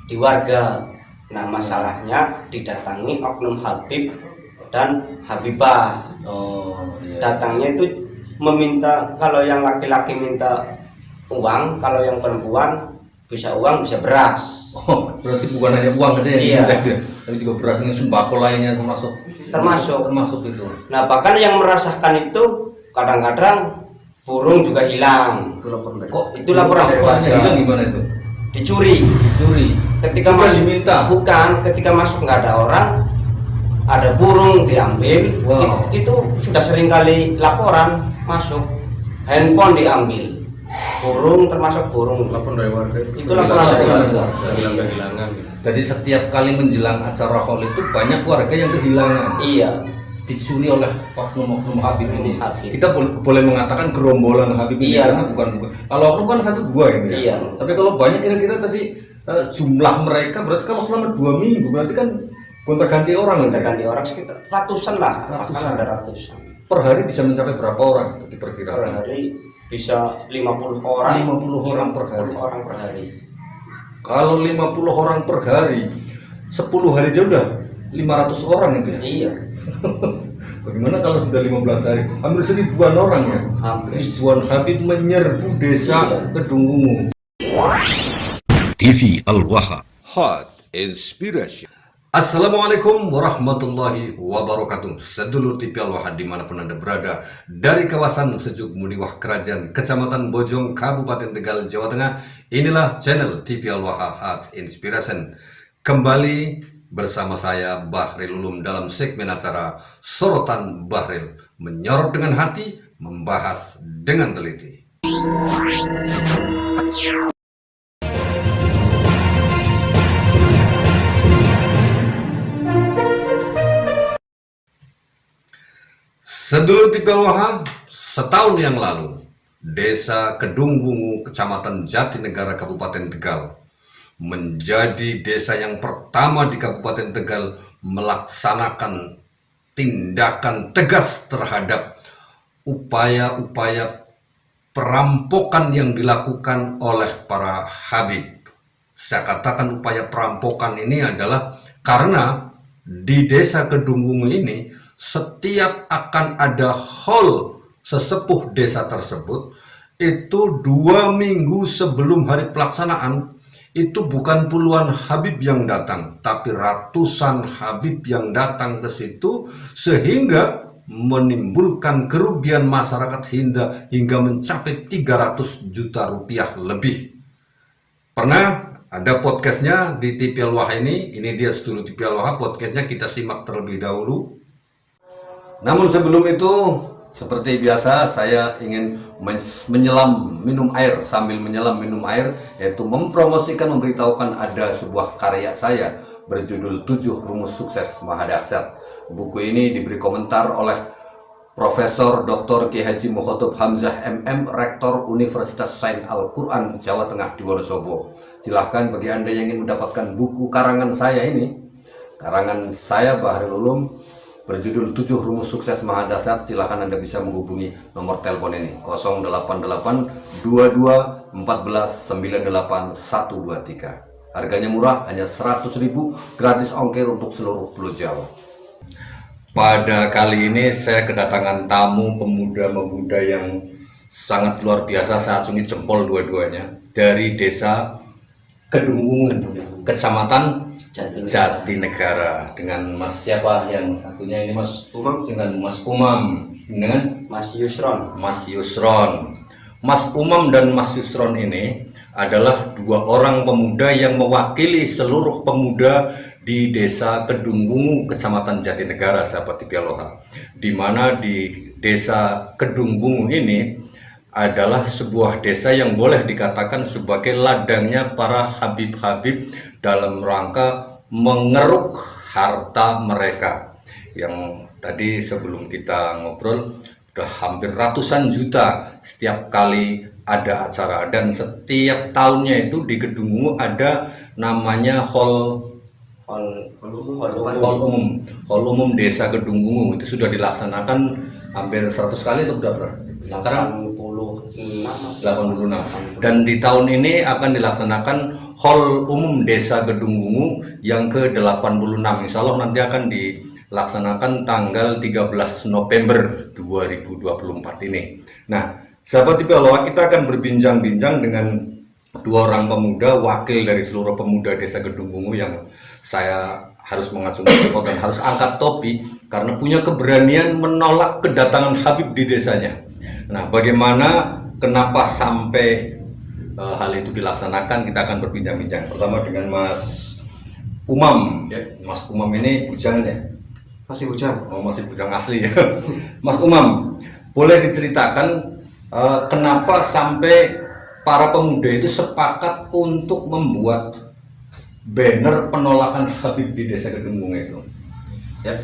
di warga. Nah, masalahnya didatangi oknum Habib dan Habibah. Iya. Datangnya itu meminta, kalau yang laki-laki minta uang, kalau yang perempuan bisa uang bisa beras. Oh, berarti bukan hanya uang aja yang Iya. diminta, tapi juga beras dan sembako lainnya termasuk itu. Nah, bahkan yang merasakan itu kadang-kadang burung juga hilang. Itu laporan dari warga. Hilang gimana itu? Dicuri. Ketika Bukan masuk diminta. Bukan, ketika masuk nggak ada orang, ada burung diambil. Wow. Itu sudah sering kali laporan masuk. Handphone diambil. Burung termasuk burung. Laporan dari warga Itu laporan dari warga. kehilangan. Jadi setiap kali menjelang acara haul itu banyak warga yang kehilangan, Iya. dicuri oleh oknum-oknum Habib ini. Habib. Kita boleh mengatakan gerombolan Habib ini Iya. karena bukan. Kalau oknum kan 1-2 ini. Ya? Iya. Tapi kalau banyak kira-kira tadi jumlah mereka berarti kalau selama 2 minggu berarti kan gonta-ganti orang. Ganti orang sekitar ratusan lah. Ratusan. Bahkan ada ratusan. Per hari bisa mencapai berapa orang Per diperkirakan? hari bisa 50 orang. 50 orang per hari. 50 orang per hari. Kalau 50 orang per hari, 10 hari aja udah 500 orang itu ya. Iya. Bagaimana kalau sudah 15 hari? Hampir 1000-an orang ya. Hampir. Ribuan Habib menyerbu desa Iya. Kedunggungu. TV Al-Waha. Hot Inspiration. Assalamualaikum warahmatullahi wabarakatuh. Sedulur TV Al-Waha dimanapun Anda berada, dari kawasan Sejuk Muniwah Kerajaan, Kecamatan Bojong, Kabupaten Tegal, Jawa Tengah. Inilah channel TV Al-Waha Hot Inspiration. Kembali bersama saya Bahril Ulum dalam segmen acara Sorotan Bahril, menyorot dengan hati, membahas dengan teliti. Sedulur TV Al-Waha, setahun yang lalu, Desa Kedunggungu, Kecamatan Jatinegara, Kabupaten Tegal, menjadi desa yang pertama di Kabupaten Tegal melaksanakan tindakan tegas terhadap upaya-upaya perampokan yang dilakukan oleh para Habib. Saya katakan upaya perampokan ini adalah karena di Desa Kedunggungu ini setiap akan ada haul sesepuh desa tersebut, itu 2 minggu sebelum hari pelaksanaan, itu bukan puluhan Habib yang datang, tapi ratusan Habib yang datang ke situ, sehingga menimbulkan kerugian masyarakat hingga mencapai 300 juta rupiah lebih. Pernah ada podcastnya di TV Al-Waha ini dia Sedulur TV Al-Waha, podcastnya kita simak terlebih dahulu. Namun sebelum itu, seperti biasa saya ingin menyelam minum air, sambil menyelam minum air, yaitu mempromosikan, memberitahukan ada sebuah karya saya berjudul 7 Rumus Sukses Mahadahsyat. Buku ini diberi komentar oleh Profesor Dr. Kiai Haji Mukhotob Hamzah MM, Rektor Universitas Sains Al-Quran Jawa Tengah di Wonosobo. Silahkan bagi Anda yang ingin mendapatkan buku karangan saya ini, karangan saya Bahril Ulum, berjudul 7 Rumus Sukses Mahadahsyat, silahkan Anda bisa menghubungi nomor telepon ini 088 22 14 98 123. Harganya murah, hanya 100.000, gratis ongkir untuk seluruh Pulau Jawa. Pada kali ini saya kedatangan tamu pemuda-pemuda yang sangat luar biasa, saya acungi jempol dua-duanya, dari Desa Kedunggungu, Kecamatan Jatinegara, dengan Mas siapa yang satunya ini, Mas Umam, dengan Mas Umam, dengan Mas Yusron. Mas Yusron. Mas Umam dan Mas Yusron ini adalah 2 orang pemuda yang mewakili seluruh pemuda di Desa Kedunggungu, Kecamatan Jatinegara, sahabat TV Al-Waha. Di mana di Desa Kedunggungu ini adalah sebuah desa yang boleh dikatakan sebagai ladangnya para Habib-Habib dalam rangka mengeruk harta mereka, yang tadi sebelum kita ngobrol sudah hampir ratusan juta setiap kali ada acara. Dan setiap tahunnya itu di Kedunggungu ada namanya hall umum Desa Kedunggungu. Itu sudah dilaksanakan hampir 100 kali atau berapa? Sekarang 86. 86. Dan di tahun ini akan dilaksanakan Hall Umum Desa Kedungwungu yang ke-86. Insya Allah nanti akan dilaksanakan tanggal 13 November 2024 ini. Nah, sahabat IPLOA, kita akan berbincang-bincang dengan dua orang pemuda, wakil dari seluruh pemuda Desa Kedungwungu yang saya harus mengacungkan jempol dan harus angkat topi karena punya keberanian menolak kedatangan Habib di desanya. Nah, bagaimana, kenapa sampai hal itu dilaksanakan, kita akan berbincang-bincang. Pertama dengan Mas Umam. Ya, Mas Umam ini bujang ya? Masih bujang. Oh, masih bujang asli ya. Mas Umam, boleh diceritakan kenapa sampai para pemuda itu sepakat untuk membuat banner penolakan Habib di Desa Kedungwungu itu? Ya,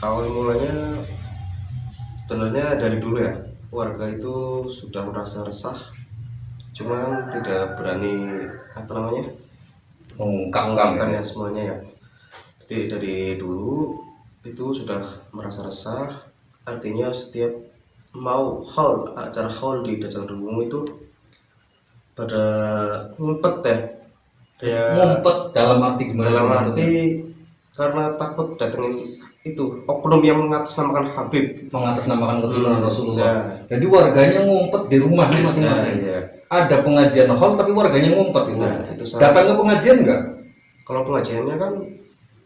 awal mulanya sebenarnya dari dulu ya, warga itu sudah merasa resah, cuman tidak berani mengungkapkan ya semuanya ya. Jadi dari dulu itu sudah merasa resah, artinya setiap mau acara haul di Desa Kedungwungu itu pada ngumpet ya. Ngumpet dalam arti gimana? Dalam arti karena takut datengin itu oknum yang mengatasnamakan Habib, mengatasnamakan keturunan Rasulullah. Ya. Jadi warganya ngumpet di rumah masing-masing. Ya. Ada pengajian haul tapi warganya ngumpet itu. Nah, itu datang ke pengajian enggak? Kalau pengajiannya kan,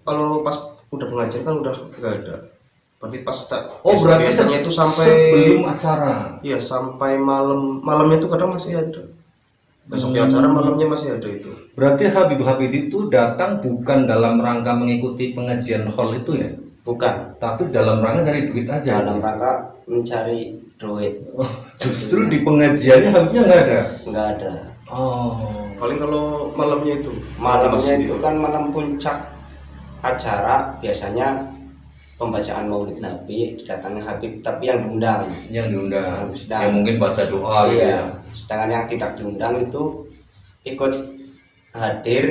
kalau pas udah pengajian kan udah nggak ada. Berarti pas berarti biasanya itu sampai sebelum acara. Iya, sampai malamnya itu kadang masih ada. Besoknya acara malamnya masih ada itu. Berarti Habib-Habib itu datang bukan dalam rangka mengikuti pengajian haul itu ya? Bukan, Tapi dalam rangka cari duit aja. dalam rangka mencari duit. Oh, justru di pengajiannya Habibnya nggak ada. Nggak ada. Oh. Paling kalau malamnya itu. Malamnya Masjid itu kan malam puncak acara, biasanya pembacaan Maulid Nabi, didatangi Habib, tapi yang diundang. Yang diundang. Sedang. Yang mungkin baca doa gitu ya. Iya. Sedangkan yang tidak diundang itu ikut hadir,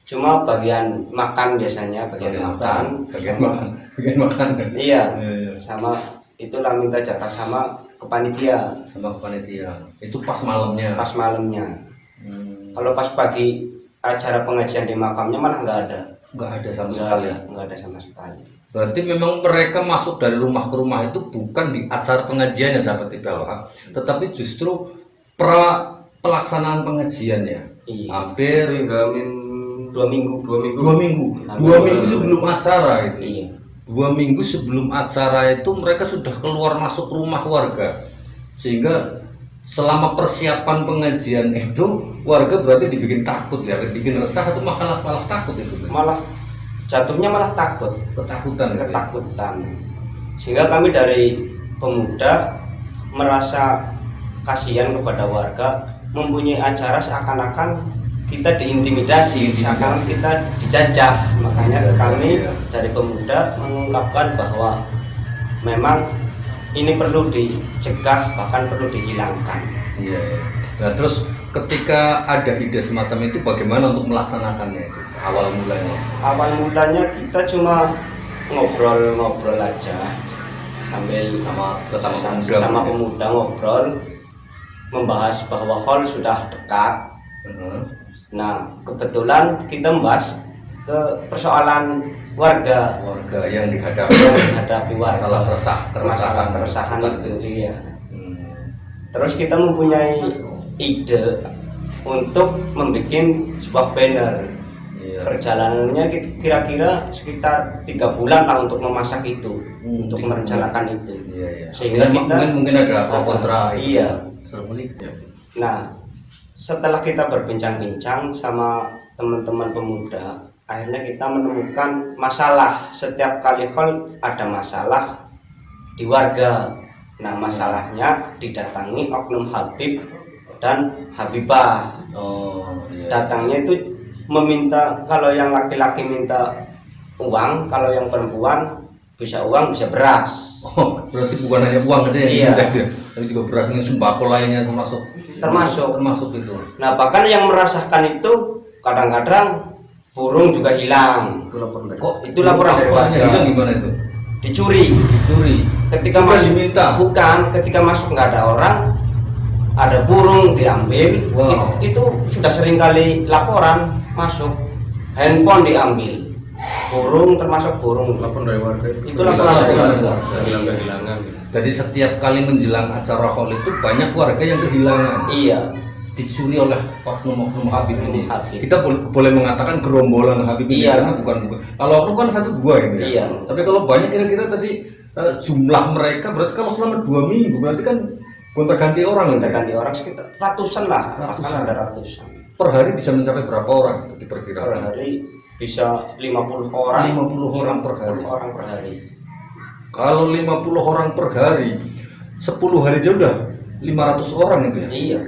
cuma bagian makan biasanya, bagian makan. Bagian makan. Iya. Iya. Sama itulah minta jatah sama kepanitia Sama panitia. Itu pas malamnya. pas malamnya. Kalau pas pagi acara pengajian di makamnya malah nggak ada. Nggak ada sama sekali ya. Nggak ada sama sekali. Berarti memang mereka masuk dari rumah ke rumah itu bukan di acara pengajiannya, sahabat IPLOA, tetapi justru pelaksanaan pengajiannya. Iya. Hampir Gamin 2 minggu. 2 minggu. dua minggu sebelum acara itu. Iya. 2 minggu sebelum acara itu mereka sudah keluar masuk rumah warga, sehingga selama persiapan pengajian itu warga berarti dibikin takut ya, dibikin resah atau malah takut itu. Malah jatuhnya malah takut. Ketakutan. Ketakutan. Sehingga kami dari pemuda merasa kasihan kepada warga, mempunyai acara seakan-akan kita diintimidasi, seakan kita dijajah. Makanya kami dari pemuda mengungkapkan bahwa memang ini perlu dicegah, bahkan perlu dihilangkan. Iya. Nah, terus ketika ada ide semacam itu, bagaimana untuk melaksanakannya itu? Awal mulanya. Awal mulanya kita cuma ngobrol-ngobrol aja, sambil sesama pemuda ngobrol, membahas bahwa haul sudah dekat. Nah, kebetulan kita membahas ke persoalan warga yang dihadapi warga, masalah keresahan itu. Iya. Terus kita mempunyai ide untuk membuat sebuah banner. Iya. Perjalanannya kira-kira sekitar 3 bulan lah untuk memasak itu, untuk merencanakan itu. Iya. Sehingga kita mungkin ada pro kontra. Iya. Ya. Nah, setelah kita berbincang-bincang sama teman-teman pemuda, akhirnya kita menemukan masalah. Setiap kali haul ada masalah di warga. Nah, masalahnya didatangi oknum Habib dan Habibah. Iya. Datangnya itu meminta, kalau yang laki-laki minta uang, kalau yang perempuan bisa uang, bisa beras. Oh, berarti bukan hanya uang aja yang Iya. diminta dia, tapi juga beras dan sembako lainnya termasuk itu. Nah, bahkan yang merasakan itu kadang-kadang burung juga hilang. Itu laporan dari. Kok Itu laporan dari warga. hilang gimana itu? Dicuri. Dicuri. Ketika Bukan masuk diminta. Bukan, ketika masuk nggak ada orang, ada burung diambil. Wow. Itu sudah sering kali laporan masuk, handphone diambil, burung termasuk burung. Lapor dari warga Itu laporan dari warga. kehilangan. Jadi setiap kali menjelang acara haul itu banyak warga yang kehilangan, Iya, dicuri oleh oknum-oknum Habib ini. Habib. Kita boleh mengatakan gerombolan Habib ini Iya. karena bukan. Kalau oknum kan 1-2 ini ya. Iya. Tapi kalau banyak kira-kira tadi jumlah mereka berarti kalau selama 2 minggu berarti kan gonta-ganti orang kita ya? ganti orang sekitar ratusan lah, Ratusan. bahkan ada ratusan. Per hari bisa mencapai berapa orang itu Per diperkirakan? hari bisa 50 orang. 50 orang per hari. 50 orang per hari. Kalau 50 orang per hari, 10 hari aja udah 500 orang itu ya. Iya,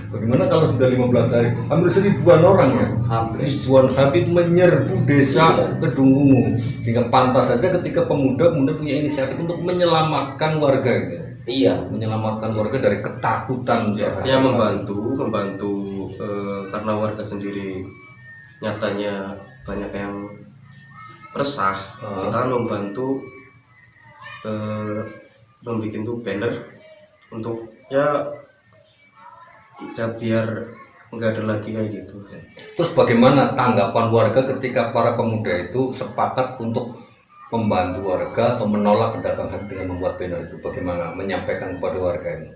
Bagaimana kalau sudah 15 hari? Hampir 1000-an orang ya. hampir. Ribuan Habib menyerbu desa Iya. Kedungunu, sehingga pantas saja ketika pemuda-pemuda punya inisiatif untuk menyelamatkan warga gitu ya. Iya, Menyelamatkan warga dari ketakutan Ya, membantu karena warga sendiri nyatanya banyak yang resah. Kita membantu membuat tuh banner untuk ya biar nggak ada lagi kayak gitu. Terus bagaimana tanggapan warga ketika para pemuda itu sepakat untuk membantu warga atau menolak kedatangan Habib dengan membuat banner itu? Bagaimana menyampaikan kepada warga ini?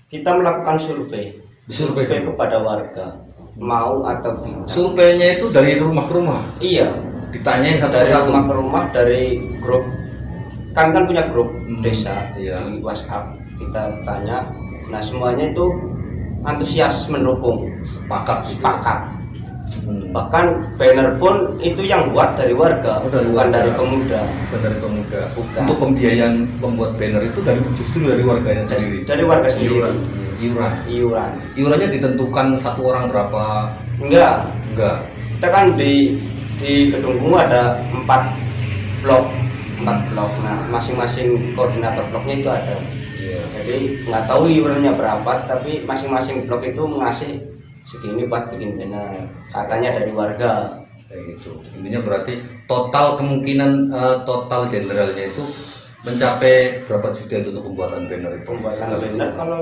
kita melakukan survei. Disurvei dulu. Kepada warga, mau atau tidak. Surveinya itu dari rumah ke rumah, Iya, ditanyain satu dari persatu. rumah ke rumah, dari grup. Kan punya grup desa Iya. di WhatsApp. Kita tanya, nah semuanya itu antusias mendukung, Sepakat, gitu. sepakat. Hmm. Bahkan banner pun itu yang buat dari warga, Oh, dari bukan warga. dari pemuda. Bukan dari pemuda. Bukan. Untuk pembiayaan membuat banner itu justru dari warganya sendiri. Dari warga sendiri. Iuran. Iuran. Iurannya ditentukan satu orang berapa? Enggak, Enggak. kita kan di Kedungunu ada 4 blok. Nah, masing-masing koordinator bloknya itu ada. Iya. Jadi nggak tahu iurannya berapa, tapi masing-masing blok itu ngasih segini buat bikin banner. Katanya dari warga. Kayak gitu. Intinya berarti total kemungkinan total generalnya itu mencapai berapa juta itu untuk pembuatan banner itu? Pembuatan banner kalau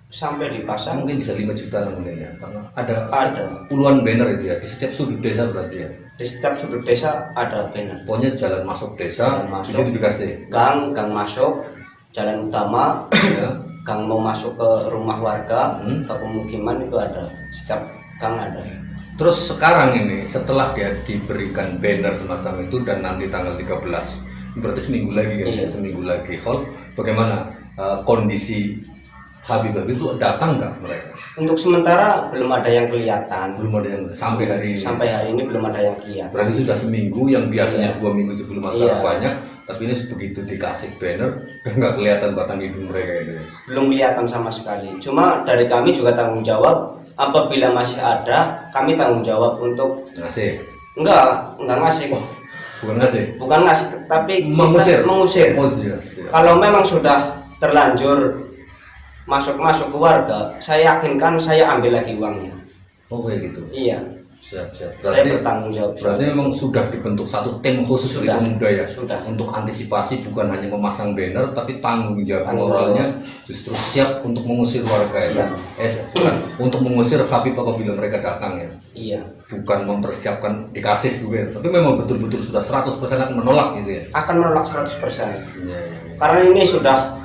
sampai dipasang Mungkin bisa 5 juta mungkin ya. Karena ada ada. puluhan banner itu ya di setiap sudut desa berarti ya. Di setiap sudut desa ada banner. Pokoknya jalan masuk desa, Jalan masuk. di situ dikasih. Gang masuk, jalan utama, Ya. gang mau masuk ke rumah warga, Hmm. ke pemukiman itu ada. Setiap gang ada. Terus sekarang ini setelah dia diberikan banner semacam itu dan nanti tanggal 13, berarti seminggu lagi kan? Iya. Seminggu lagi haul. Bagaimana kondisi Habib itu datang nggak mereka? Untuk sementara belum ada yang kelihatan. Belum ada yang sampai hari ini. Sampai hari ini belum ada yang kelihatan. Berarti sudah seminggu yang biasanya Iya. 2 minggu sebelum acara Iya. banyak, tapi ini begitu dikasih banner nggak kelihatan batang hidung mereka itu. Ya. Belum kelihatan sama sekali. Cuma dari kami juga tanggung jawab. Apabila masih ada, kami tanggung jawab untuk Ngasih, enggak ngasih. bukan ngasih. Bukan ngasih, tapi kita Mengusir. mengusir. Oh iya, iya. Kalau memang sudah terlanjur masuk ke warga, saya yakinkan saya ambil lagi uangnya. Oh kayak gitu. Iya, Siap. saya Berarti bertanggung jawab. Berarti memang sudah dibentuk satu tim khusus dari Sudah. pemuda ya, Sudah. untuk antisipasi bukan hanya memasang banner tapi tanggung jawab Tanggung moralnya justru siap untuk mengusir warga ya. Bukan untuk mengusir Habib apabila mereka datang ya, Iya, bukan mempersiapkan dikasih juga ya. Tapi memang betul-betul sudah 100% akan menolak gitu ya. akan menolak 100%. Iya. Karena ini sudah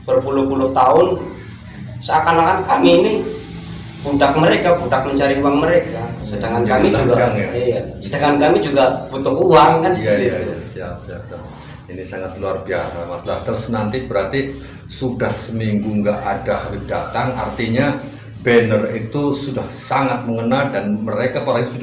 berpuluh-puluh tahun, seakan-akan kami ini budak mereka, budak mencari uang mereka. Sedangkan Menjadi kami juga, ladang ya? iya, sedangkan kami juga butuh uang kan. Iya, seperti iya, itu. iya, siap. Ini sangat luar biasa Mas lah. Terus nanti berarti sudah seminggu nggak ada Habib datang, artinya banner itu sudah sangat mengena dan mereka para itu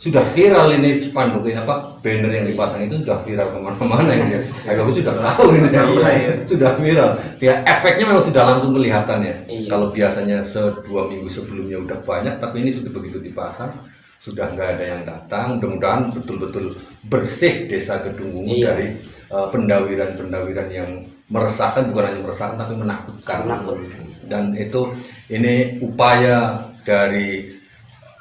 sudah viral ini spanduk ini banner yang dipasang itu sudah viral kemana-mana ini ya. Habib sudah tahu ini ya. Iya. Sudah viral. Ya efeknya memang sudah langsung kelihatan ya. Iya. Kalau biasanya 2 minggu sebelumnya udah banyak, tapi ini sudah begitu dipasang sudah nggak ada yang datang. Mudah-mudahan betul-betul bersih desa Kedungunu Iya. dari pendawiran-pendawiran yang meresahkan, bukan hanya meresahkan tapi menakutkan. Menakutkan. Dan itu ini upaya dari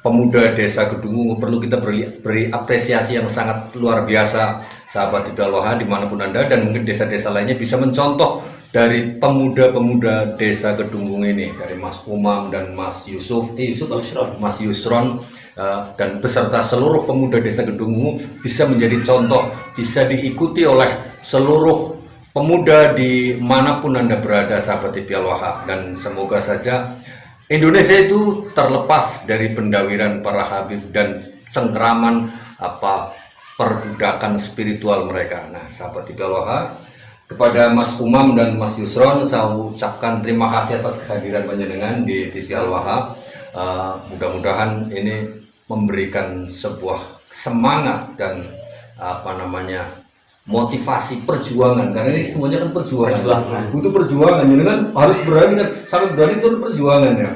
pemuda desa Kedungunu, perlu kita beri apresiasi yang sangat luar biasa sahabat Ibdal Wahab dimanapun Anda, dan mungkin desa-desa lainnya bisa mencontoh dari pemuda-pemuda desa Kedunggung ini, dari Mas Umam dan Mas Mas Yusron, dan beserta seluruh pemuda desa Kedunggung bisa menjadi contoh, bisa diikuti oleh seluruh pemuda dimanapun Anda berada, sahabat TV Al-Waha. Dan semoga saja Indonesia itu terlepas dari pendawiran para habib dan cengkeraman perbudakan spiritual mereka. Nah, sahabat TV Al-Waha, kepada Mas Umam dan Mas Yusron saya ucapkan terima kasih atas kehadiran panjenengan di TV Al-Waha. Mudah-mudahan ini memberikan sebuah semangat dan motivasi perjuangan, karena ini semuanya kan perjuangan. Butuh perjuangan, jadi kan harus berani, kan syarat berani itu perjuangan ya,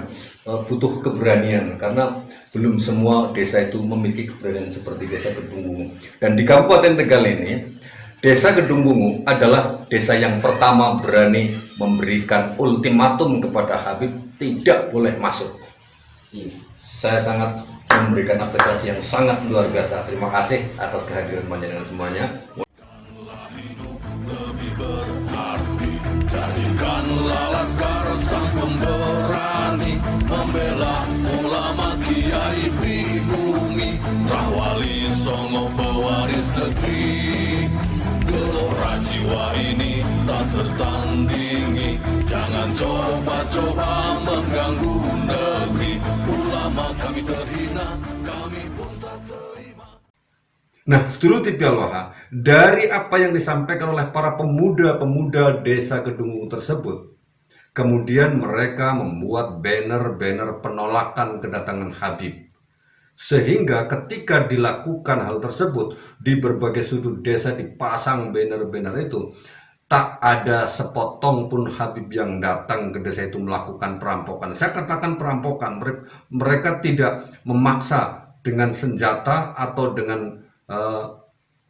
butuh keberanian, karena belum semua desa itu memiliki keberanian seperti desa Kedunggung. Dan di Kabupaten Tegal ini, desa Kedunggung adalah desa yang pertama berani memberikan ultimatum kepada Habib tidak boleh masuk. Saya sangat memberikan apresiasi yang sangat luar biasa. Terima kasih atas kehadiran panjenengan semuanya. Jadikanlah laskar sang pemberani, membela ulama kiai pribumi, Rahwali Songo pewaris negeri. Gelora jiwa ini tak tertandingi, jangan coba-coba mengganggu negeri. Ulama kami terhina, kami pun tak terima. Nah, sedulur TV Al-Waha, dari apa yang disampaikan oleh para pemuda-pemuda desa Kedunggung tersebut, kemudian mereka membuat banner-banner penolakan kedatangan Habib. Sehingga ketika dilakukan hal tersebut, di berbagai sudut desa dipasang banner-banner itu, tak ada sepotong pun Habib yang datang ke desa itu melakukan perampokan. Saya katakan perampokan, mereka tidak memaksa dengan senjata atau dengan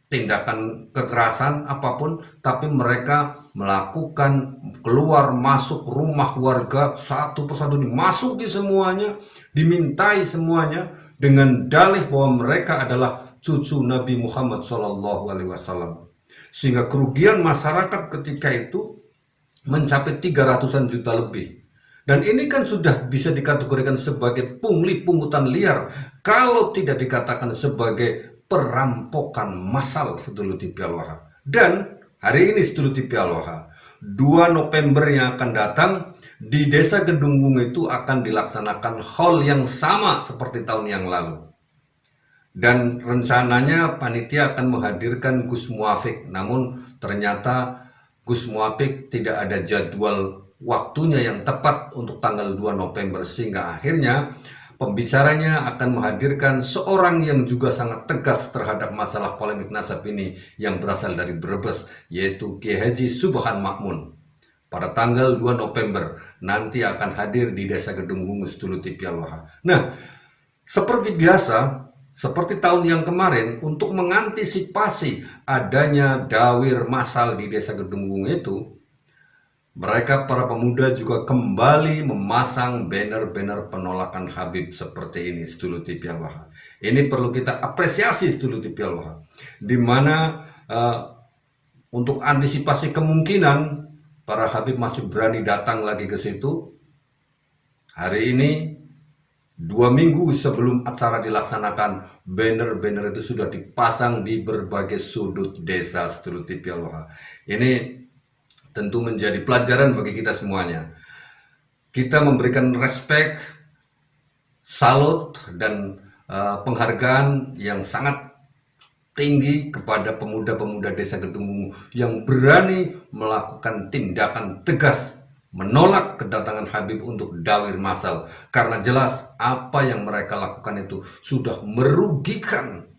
tindakan kekerasan apapun, tapi mereka melakukan keluar masuk rumah warga satu persatu, dimasuki semuanya, dimintai semuanya, dengan dalih bahwa mereka adalah cucu Nabi Muhammad SAW. Sehingga kerugian masyarakat ketika itu mencapai 300-an juta lebih. Dan ini kan sudah bisa dikategorikan sebagai pungli, pungutan liar, kalau tidak dikatakan sebagai perampokan massal, sedulur TV Al-Waha. Dan hari ini, sedulur TV Al-Waha, 2 November yang akan datang, di desa Kedunggung itu akan dilaksanakan haul yang sama seperti tahun yang lalu. Dan rencananya panitia akan menghadirkan Gus Muafik, namun ternyata Gus Muafik tidak ada jadwal waktunya yang tepat untuk tanggal 2 November, sehingga akhirnya pembicaranya akan menghadirkan seorang yang juga sangat tegas terhadap masalah polemik nasab ini yang berasal dari Brebes, yaitu Kiai Haji Subhan Makmun. Pada tanggal 2 November nanti akan hadir di desa Kedunggung, sedulur TV Al-Waha. Nah, seperti biasa, seperti tahun yang kemarin, untuk mengantisipasi adanya dawir massal di desa Kedunggung itu, mereka para pemuda juga kembali memasang banner-banner penolakan Habib seperti ini, sedulur TV Al-Waha. Ini perlu kita apresiasi, sedulur TV Al-Waha, di mana untuk antisipasi kemungkinan para Habib masih berani datang lagi ke situ. Hari ini 2 minggu sebelum acara dilaksanakan, banner-banner itu sudah dipasang di berbagai sudut desa, sedulur TV Al-Waha. Ini tentu menjadi pelajaran bagi kita semuanya. Kita memberikan respek, salut, dan penghargaan yang sangat tinggi kepada pemuda-pemuda desa Kedunggung yang berani melakukan tindakan tegas menolak kedatangan Habib untuk dawir massal, karena jelas apa yang mereka lakukan itu sudah merugikan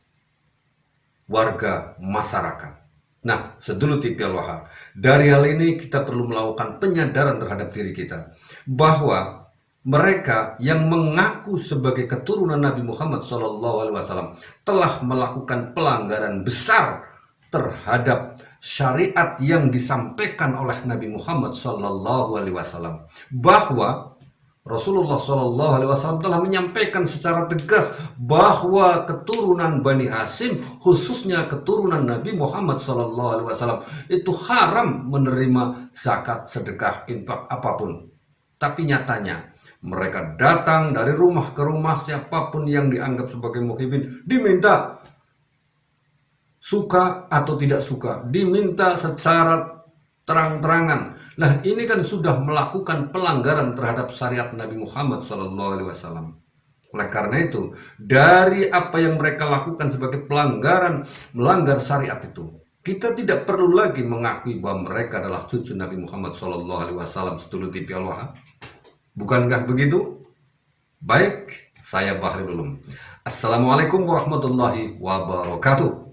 warga masyarakat. Nah, sedulur TV Al-Waha, dari hal ini kita perlu melakukan penyadaran terhadap diri kita bahwa mereka yang mengaku sebagai keturunan Nabi Muhammad SAW telah melakukan pelanggaran besar terhadap syariat yang disampaikan oleh Nabi Muhammad SAW, bahwa Rasulullah SAW telah menyampaikan secara tegas bahwa keturunan Bani Hashim, khususnya keturunan Nabi Muhammad SAW, itu haram menerima zakat, sedekah, infak apapun. Tapi nyatanya mereka datang dari rumah ke rumah, siapapun yang dianggap sebagai muhibin diminta, suka atau tidak suka, diminta secara terang-terangan. Nah, ini kan sudah melakukan pelanggaran terhadap syariat Nabi Muhammad SAW. Oleh karena itu, dari apa yang mereka lakukan sebagai pelanggaran, melanggar syariat itu, kita tidak perlu lagi mengakui bahwa mereka adalah cucu Nabi Muhammad SAW, sedulur TV Al-Wahab. Bukankah begitu? Baik, saya Bahrul Ulum. Assalamualaikum warahmatullahi wabarakatuh.